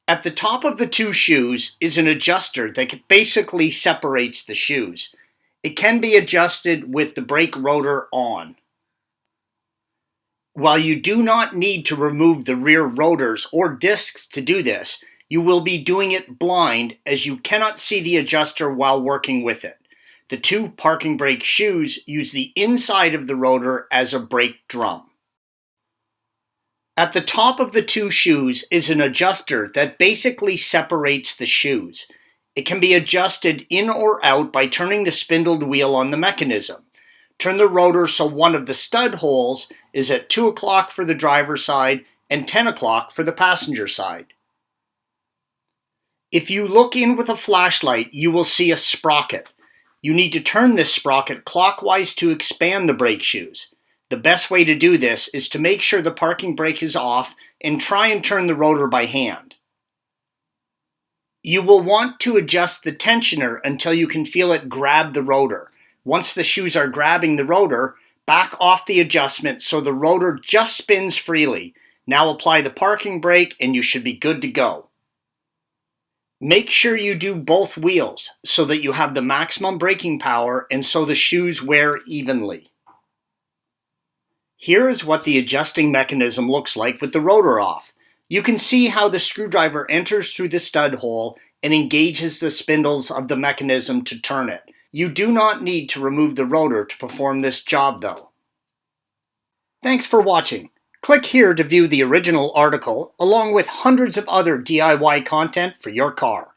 At the top of the two shoes is an adjuster that basically separates the shoes. It can be adjusted with the brake rotor on. While you do not need to remove the rear rotors or discs to do this, you will be doing it blind as you cannot see the adjuster while working with it. The two parking brake shoes use the inside of the rotor as a brake drum. At the top of the two shoes is an adjuster that basically separates the shoes. It can be adjusted in or out by turning the spindled wheel on the mechanism. Turn the rotor so one of the stud holes is at 2 o'clock for the driver's side and 10 o'clock for the passenger side. If you look in with a flashlight, you will see a sprocket. You need to turn this sprocket clockwise to expand the brake shoes. The best way to do this is to make sure the parking brake is off and try and turn the rotor by hand. You will want to adjust the tensioner until you can feel it grab the rotor. Once the shoes are grabbing the rotor, back off the adjustment so the rotor just spins freely. Now apply the parking brake and you should be good to go. Make sure you do both wheels so that you have the maximum braking power and so the shoes wear evenly. Here is what the adjusting mechanism looks like with the rotor off. You can see how the screwdriver enters through the stud hole and engages the spindles of the mechanism to turn it. You do not need to remove the rotor to perform this job though. Thanks for watching. Click here to view the original article along with hundreds of other DIY content for your car.